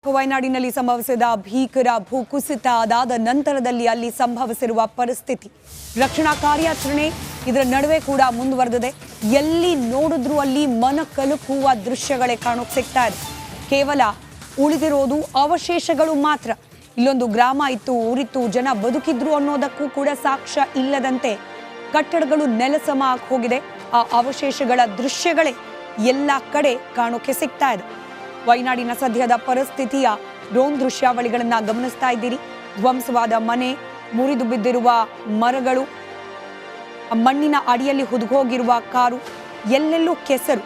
ವಯನಾಡಿನಲ್ಲಿ ಸಂಭವಿಸಿದ ಭೀಕರ ಭೂಕುಸಿತ ಅದಾದ ನಂತರದಲ್ಲಿ ಅಲ್ಲಿ ಸಂಭವಿಸಿರುವ ಪರಿಸ್ಥಿತಿ ರಕ್ಷಣಾ ಕಾರ್ಯಾಚರಣೆ ಇದರ ನಡುವೆ ಕೂಡ ಮುಂದುವರೆದಿದೆ. ಎಲ್ಲಿ ನೋಡಿದ್ರೂ ಅಲ್ಲಿ ಮನ ಕಲಕುವ ದೃಶ್ಯಗಳೇ ಕಾಣೋಕೆ ಸಿಗ್ತಾ ಇದೆ. ಕೇವಲ ಉಳಿದಿರೋದು ಅವಶೇಷಗಳು ಮಾತ್ರ. ಇಲ್ಲೊಂದು ಗ್ರಾಮ ಇತ್ತು, ಊರಿತ್ತು, ಜನ ಬದುಕಿದ್ರು ಅನ್ನೋದಕ್ಕೂ ಕೂಡ ಸಾಕ್ಷ್ಯ ಇಲ್ಲದಂತೆ ಕಟ್ಟಡಗಳು ನೆಲಸಮ ಆಗಿ ಹೋಗಿದೆ. ಆ ಅವಶೇಷಗಳ ದೃಶ್ಯಗಳೇ ಎಲ್ಲ ಕಡೆ ಕಾಣೋಕೆ ಸಿಗ್ತಾ ಇದೆ. ವಯನಾಡಿನ ಸದ್ಯದ ಪರಿಸ್ಥಿತಿಯ ಡ್ರೋನ್ ದೃಶ್ಯಾವಳಿಗಳನ್ನ ಗಮನಿಸ್ತಾ ಇದ್ದೀರಿ. ಧ್ವಂಸವಾದ ಮನೆ, ಮುರಿದು ಬಿದ್ದಿರುವ ಮರಗಳು, ಮಣ್ಣಿನ ಅಡಿಯಲ್ಲಿ ಹುದುಗೋಗಿರುವ ಕಾರು, ಎಲ್ಲೆಲ್ಲೂ ಕೆಸರು.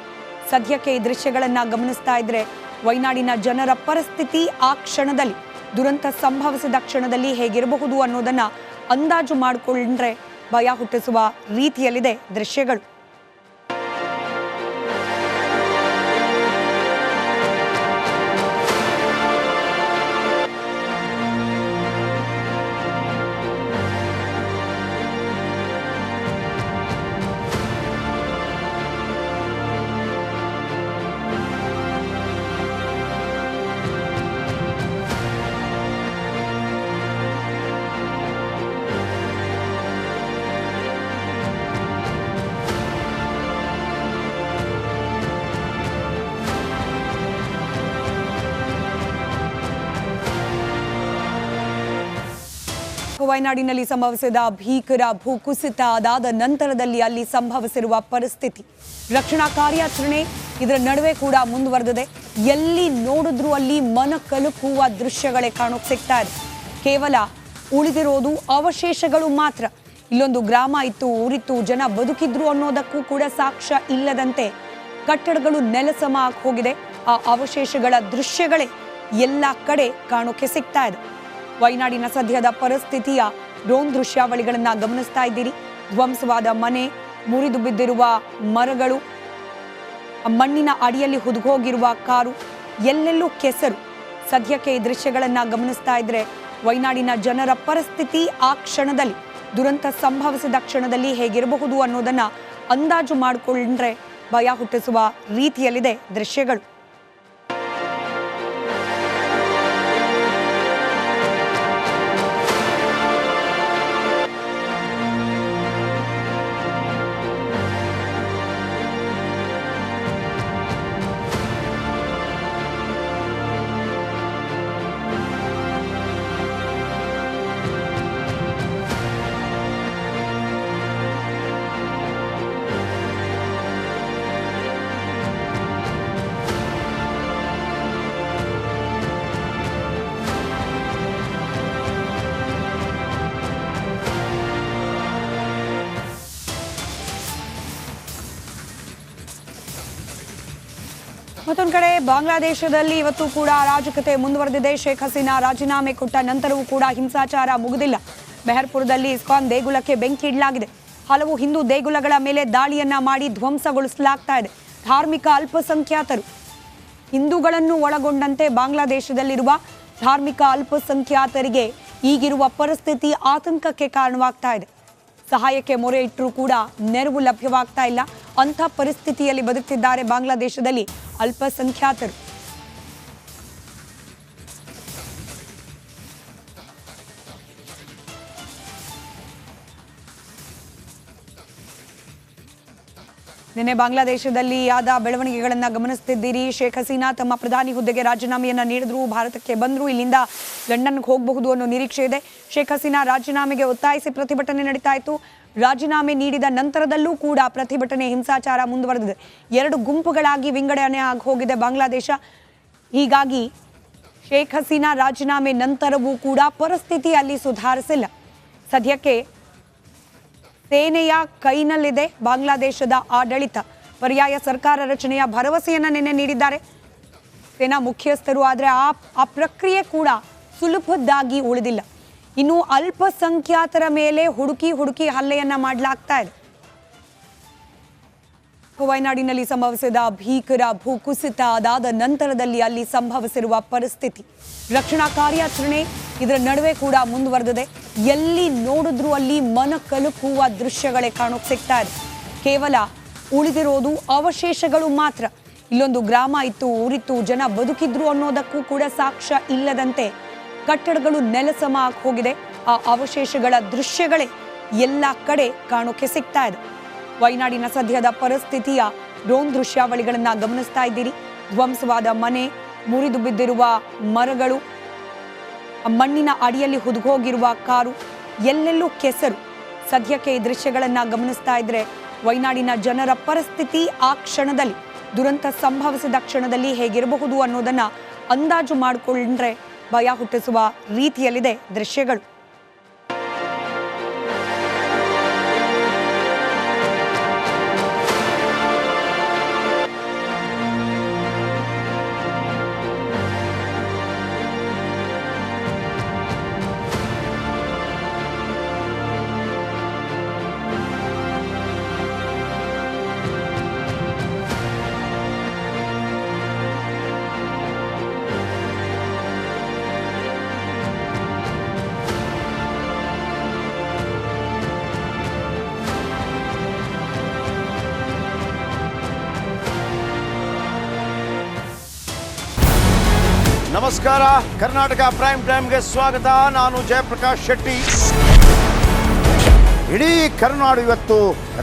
ಸದ್ಯಕ್ಕೆ ಈ ದೃಶ್ಯಗಳನ್ನ ಗಮನಿಸ್ತಾ ಇದ್ರೆ ವಯನಾಡಿನ ಜನರ ಪರಿಸ್ಥಿತಿ ಆ ಕ್ಷಣದಲ್ಲಿ, ದುರಂತ ಸಂಭವಿಸಿದ ಕ್ಷಣದಲ್ಲಿ ಹೇಗಿರಬಹುದು ಅನ್ನೋದನ್ನ ಅಂದಾಜು ಮಾಡಿಕೊಂಡ್ರೆ ಭಯ ಹುಟ್ಟಿಸುವ ರೀತಿಯಲ್ಲಿದೆ ದೃಶ್ಯಗಳು. ವಯನಾಡಿನಲ್ಲಿ ಸಂಭವಿಸಿದ ಭೀಕರ ಭೂಕುಸಿತ ಅದಾದ ನಂತರದಲ್ಲಿ ಅಲ್ಲಿ ಸಂಭವಿಸಿರುವ ಪರಿಸ್ಥಿತಿ ರಕ್ಷಣಾ ಕಾರ್ಯಾಚರಣೆ ಇದರ ನಡುವೆ ಕೂಡ ಮುಂದುವರೆದಿದೆ. ಎಲ್ಲಿ ನೋಡಿದ್ರೂ ಅಲ್ಲಿ ಮನ ಕಲಕುವ ದೃಶ್ಯಗಳೇ ಕಾಣೋಕೆ ಸಿಗ್ತಾ ಇದೆ. ಕೇವಲ ಉಳಿದಿರೋದು ಅವಶೇಷಗಳು ಮಾತ್ರ. ಇಲ್ಲೊಂದು ಗ್ರಾಮ ಇತ್ತು, ಊರಿತ್ತು, ಜನ ಬದುಕಿದ್ರು ಅನ್ನೋದಕ್ಕೂ ಕೂಡ ಸಾಕ್ಷ್ಯ ಇಲ್ಲದಂತೆ ಕಟ್ಟಡಗಳು ನೆಲಸಮ ಆಗಿ ಹೋಗಿದೆ. ಆ ಅವಶೇಷಗಳ ದೃಶ್ಯಗಳೇ ಎಲ್ಲ ಕಡೆ ಕಾಣೋಕೆ ಸಿಗ್ತಾ ಇದೆ. ವಯನಾಡಿನ ಸದ್ಯದ ಪರಿಸ್ಥಿತಿಯ ಡ್ರೋನ್ ದೃಶ್ಯಾವಳಿಗಳನ್ನ ಗಮನಿಸ್ತಾ ಇದ್ದೀರಿ. ಧ್ವಂಸವಾದ ಮನೆ, ಮುರಿದು ಬಿದ್ದಿರುವ ಮರಗಳು, ಮಣ್ಣಿನ ಅಡಿಯಲ್ಲಿ ಹುದುಗೋಗಿರುವ ಕಾರು, ಎಲ್ಲೆಲ್ಲೂ ಕೆಸರು. ಸದ್ಯಕ್ಕೆ ಈ ದೃಶ್ಯಗಳನ್ನ ಗಮನಿಸ್ತಾ ಇದ್ರೆ ವಯನಾಡಿನ ಜನರ ಪರಿಸ್ಥಿತಿ ಆ ಕ್ಷಣದಲ್ಲಿ, ದುರಂತ ಸಂಭವಿಸಿದ ಕ್ಷಣದಲ್ಲಿ ಹೇಗಿರಬಹುದು ಅನ್ನೋದನ್ನ ಅಂದಾಜು ಮಾಡಿಕೊಂಡ್ರೆ ಭಯ ಹುಟ್ಟಿಸುವ ರೀತಿಯಲ್ಲಿದೆ ದೃಶ್ಯಗಳು. ಮತ್ತೊಂದು ಕಡೆ ಬಾಂಗ್ಲಾದೇಶದಲ್ಲಿ ಇವತ್ತು ಕೂಡ ಅರಾಜಕತೆ ಮುಂದುವರೆದಿದೆ. ಶೇಖ್ ಹಸೀನಾ ರಾಜೀನಾಮೆ ಕೊಟ್ಟ ನಂತರವೂ ಕೂಡ ಹಿಂಸಾಚಾರ ಮುಗಿದಿಲ್ಲ. ಮೆಹರ್ಪುರದಲ್ಲಿ ಇಸ್ಕಾನ್ ದೇಗುಲಕ್ಕೆ ಬೆಂಕಿ ಇಡಲಾಗಿದೆ. ಹಲವು ಹಿಂದೂ ದೇಗುಲಗಳ ಮೇಲೆ ದಾಳಿಯನ್ನ ಮಾಡಿ ಧ್ವಂಸಗೊಳಿಸಲಾಗ್ತಾ ಇದೆ. ಧಾರ್ಮಿಕ ಅಲ್ಪಸಂಖ್ಯಾತರು, ಹಿಂದೂಗಳನ್ನು ಒಳಗೊಂಡಂತೆ ಬಾಂಗ್ಲಾದೇಶದಲ್ಲಿರುವ ಧಾರ್ಮಿಕ ಅಲ್ಪಸಂಖ್ಯಾತರಿಗೆ ಈಗಿರುವ ಪರಿಸ್ಥಿತಿ ಆತಂಕಕ್ಕೆ ಕಾರಣವಾಗ್ತಾ ಇದೆ. ಸಹಾಯಕ್ಕೆ ಮೊರೆ ಇಟ್ಟರೂ ಕೂಡ ನೆರವು ಲಭ್ಯವಾಗ್ತಾ ಇಲ್ಲ. ಅಂಥ ಪರಿಸ್ಥಿತಿಯಲ್ಲಿ ಬದುಕ್ತಿದ್ದಾರೆ ಬಾಂಗ್ಲಾದೇಶದಲ್ಲಿ ಅಲ್ಪಸಂಖ್ಯಾತರು. ನಿನ್ನೆ ಬಾಂಗ್ಲಾದೇಶದಲ್ಲಿ ಆದ ಬೆಳವಣಿಗೆಗಳನ್ನ ಗಮನಿಸುತ್ತಿದ್ದೀರಿ. ಶೇಖ್ ಹಸೀನಾ ತಮ್ಮ ಪ್ರಧಾನಿ ಹುದ್ದೆಗೆ ರಾಜೀನಾಮೆಯನ್ನ ನೀಡಿದ್ರು, ಭಾರತಕ್ಕೆ ಬಂದ್ರು. ಇಲ್ಲಿಂದ ಲಂಡನ್ಗೆ ಹೋಗಬಹುದು ಅನ್ನೋ ನಿರೀಕ್ಷೆ ಇದೆ. ಶೇಖ್ ಹಸೀನಾ ರಾಜೀನಾಮೆಗೆ ಒತ್ತಾಯಿಸಿ ಪ್ರತಿಭಟನೆ ನಡೀತಾ ಇತ್ತು. ರಾಜೀನಾಮೆ ನೀಡಿದ ನಂತರದಲ್ಲೂ ಕೂಡ ಪ್ರತಿಭಟನೆ, ಹಿಂಸಾಚಾರ ಮುಂದುವರೆದಿದೆ. 2 ಗುಂಪುಗಳಾಗಿ ವಿಂಗಡಣೆ ಆಗಿ ಹೋಗಿದೆ ಬಾಂಗ್ಲಾದೇಶ. ಹೀಗಾಗಿ ಶೇಖ್ ಹಸೀನಾ ರಾಜೀನಾಮೆ ನಂತರವೂ ಕೂಡ ಪರಿಸ್ಥಿತಿ ಅಲ್ಲಿ ಸುಧಾರಿಸಿಲ್ಲ. ಸದ್ಯಕ್ಕೆ ಸೇನೆಯ ಕೈನಲ್ಲಿದೆ ಬಾಂಗ್ಲಾದೇಶದ ಆಡಳಿತ. ಪರ್ಯಾಯ ಸರ್ಕಾರ ರಚನೆಯ ಭರವಸೆಯನ್ನ ನಿನ್ನೆ ನೀಡಿದ್ದಾರೆ ಸೇನಾ ಮುಖ್ಯಸ್ಥರು. ಆದರೆ ಆ ಪ್ರಕ್ರಿಯೆ ಕೂಡ ಸುಲಭದ್ದಾಗಿ ಉಳಿದಿಲ್ಲ. ಇನ್ನು ಅಲ್ಪಸಂಖ್ಯಾತರ ಮೇಲೆ ಹುಡುಕಿ ಹಲ್ಲೆಯನ್ನ ಮಾಡಲಾಗ್ತಾ ಇದೆ. ವಯನಾಡಿನಲ್ಲಿ ಸಂಭವಿಸಿದ ಭೀಕರ ಭೂಕುಸಿತ ಅದಾದ ನಂತರದಲ್ಲಿ ಅಲ್ಲಿ ಸಂಭವಿಸಿರುವ ಪರಿಸ್ಥಿತಿ ರಕ್ಷಣಾ ಕಾರ್ಯಾಚರಣೆ ಇದರ ನಡುವೆ ಕೂಡ ಮುಂದುವರೆದಿದೆ. ಎಲ್ಲಿ ನೋಡಿದ್ರೂ ಅಲ್ಲಿ ಮನ ಕಲಕುವ ದೃಶ್ಯಗಳೇ ಕಾಣೋಕೆ ಸಿಗ್ತಾ ಇದೆ. ಕೇವಲ ಉಳಿದಿರೋದು ಅವಶೇಷಗಳು ಮಾತ್ರ. ಇಲ್ಲೊಂದು ಗ್ರಾಮ ಇತ್ತು, ಊರಿತ್ತು, ಜನ ಬದುಕಿದ್ರು ಅನ್ನೋದಕ್ಕೂ ಕೂಡ ಸಾಕ್ಷ್ಯ ಇಲ್ಲದಂತೆ ಕಟ್ಟಡಗಳು ನೆಲಸಮ ಆಗಿ ಹೋಗಿದೆ. ಆ ಅವಶೇಷಗಳ ದೃಶ್ಯಗಳೇ ಎಲ್ಲ ಕಡೆ ಕಾಣೋಕೆ ಸಿಗ್ತಾ ಇದೆ. ವಯನಾಡಿನ ಸದ್ಯದ ಪರಿಸ್ಥಿತಿಯ ಡ್ರೋನ್ ದೃಶ್ಯಾವಳಿಗಳನ್ನ ಗಮನಿಸ್ತಾ ಇದ್ದೀರಿ. ಧ್ವಂಸವಾದ ಮನೆ, ಮುರಿದು ಬಿದ್ದಿರುವ ಮರಗಳು, ಮಣ್ಣಿನ ಅಡಿಯಲ್ಲಿ ಹುದುಗೋಗಿರುವ ಕಾರು, ಎಲ್ಲೆಲ್ಲೂ ಕೆಸರು. ಸದ್ಯಕ್ಕೆ ಈ ದೃಶ್ಯಗಳನ್ನ ಗಮನಿಸ್ತಾ ಇದ್ರೆ ವಯನಾಡಿನ ಜನರ ಪರಿಸ್ಥಿತಿ ಆ ಕ್ಷಣದಲ್ಲಿ, ದುರಂತ ಸಂಭವಿಸಿದ ಕ್ಷಣದಲ್ಲಿ ಹೇಗಿರಬಹುದು ಅನ್ನೋದನ್ನ ಅಂದಾಜು ಮಾಡಿಕೊಂಡ್ರೆ ಭಯ ಹುಟ್ಟಿಸುವ ರೀತಿಯಲ್ಲಿದೆ ದೃಶ್ಯಗಳು. ನಮಸ್ಕಾರ, ಕರ್ನಾಟಕ ಪ್ರೈಮ್ ಟೈಮ್ಗೆ ಸ್ವಾಗತ. ನಾನು ಜಯಪ್ರಕಾಶ್ ಶೆಟ್ಟಿ. ಇಡೀ ಕರ್ನಾಡು ಇವತ್ತು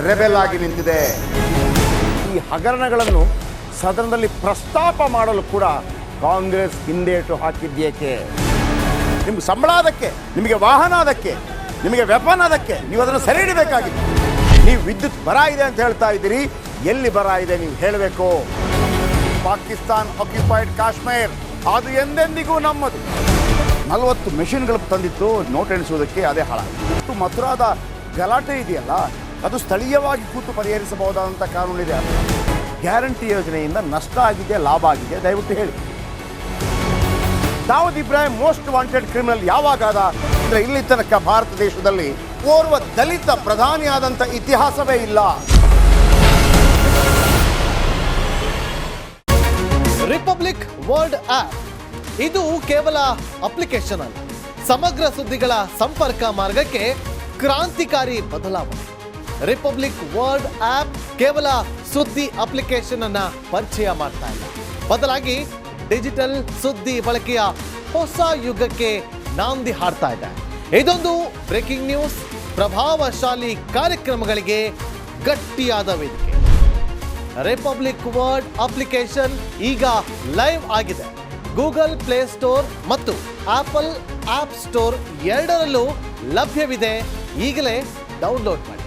ರೆಬೆಲ್ ಆಗಿ ನಿಂತಿದೆ. ಈ ಹಗರಣಗಳನ್ನು ಸದನದಲ್ಲಿ ಪ್ರಸ್ತಾಪ ಮಾಡಲು ಕೂಡ ಕಾಂಗ್ರೆಸ್ ಹಿಂದೇಟು ಹಾಕಿದ್ದೇಕೆ? ನಿಮ್ಗೆ ಸಂಬಳ ಅದಕ್ಕೆ, ನಿಮಗೆ ವಾಹನ ಅದಕ್ಕೆ, ನಿಮಗೆ ವೆಪನ್ ಅದಕ್ಕೆ, ನೀವು ಅದನ್ನು ಸೆರೆ ಹಿಡಿಬೇಕಾಗಿತ್ತು. ನೀವು ವಿದ್ಯುತ್ ಬರ ಇದೆ ಅಂತ ಹೇಳ್ತಾ ಇದ್ದೀರಿ, ಎಲ್ಲಿ ಬರ ಇದೆ ನೀವು ಹೇಳಬೇಕು. ಪಾಕಿಸ್ತಾನ್ ಆಕ್ಯುಪೈಡ್ ಕಾಶ್ಮೀರ್ ಅದು ಎಂದೆಂದಿಗೂ ನಮ್ಮದು. 40 ಮೆಷಿನ್ಗಳು ತಂದಿತ್ತು ನೋಟ್ ಎಣಿಸುವುದಕ್ಕೆ, ಅದೇ ಹಾಳಾಯಿತು. ಮಥುರಾದ ಗಲಾಟೆ ಇದೆಯಲ್ಲ, ಅದು ಸ್ಥಳೀಯವಾಗಿ ಕೂತು ಪರಿಹರಿಸಬಹುದಾದಂಥ ಕಾನೂನಿದೆ. ಗ್ಯಾರಂಟಿ ಯೋಜನೆಯಿಂದ ನಷ್ಟ ಆಗಿದೆ, ಲಾಭ ಆಗಿದೆ, ದಯವಿಟ್ಟು ಹೇಳಿ. Dawood Ibrahim most wanted criminal ಯಾವಾಗಾದ ಅಂದರೆ ಇಲ್ಲಿ ತನಕ ಭಾರತ ದೇಶದಲ್ಲಿ ಓರ್ವ ದಲಿತ ಪ್ರಧಾನಿಯಾದಂಥ ಇತಿಹಾಸವೇ ಇಲ್ಲ. ರಿಪಬ್ಲಿಕ್ ವರ್ಲ್ಡ್ ಆಪ್ ಇದು ಕೇವಲ ಅಪ್ಲಿಕೇಶನ್ ಅಲ್ಲ, ಸಮಗ್ರ ಸುದ್ದಿಗಳ ಸಂಪರ್ಕ ಮಾರ್ಗಕ್ಕೆ ಕ್ರಾಂತಿಕಾರಿ ಬದಲಾವಣೆ. ರಿಪಬ್ಲಿಕ್ ವರ್ಲ್ಡ್ ಆಪ್ ಕೇವಲ ಸುದ್ದಿ ಅಪ್ಲಿಕೇಶನ್ ಅನ್ನ ಪರಿಚಯ ಮಾಡ್ತಾ ಇಲ್ಲ, ಬದಲಾಗಿ ಡಿಜಿಟಲ್ ಸುದ್ದಿ ಬಳಕೆಯ ಹೊಸ ಯುಗಕ್ಕೆ ನಾಂದಿ ಹಾಡ್ತಾ ಇದೆ. ಇದೊಂದು ಬ್ರೇಕಿಂಗ್ ನ್ಯೂಸ್, ಪ್ರಭಾವಶಾಲಿ ಕಾರ್ಯಕ್ರಮಗಳಿಗೆ ಗಟ್ಟಿಯಾದ ವೇದಿಕೆ. ರಿಪಬ್ಲಿಕ್ ವರ್ಲ್ಡ್ ಅಪ್ಲಿಕೇಶನ್ ಈಗ ಲೈವ್ ಆಗಿದೆ. ಗೂಗಲ್ ಪ್ಲೇ ಸ್ಟೋರ್ ಮತ್ತು ಆಪಲ್ ಆಪ್ ಸ್ಟೋರ್ ಎರಡರಲ್ಲೂ ಲಭ್ಯವಿದೆ. ಈಗಲೇ ಡೌನ್ಲೋಡ್ ಮಾಡಿ.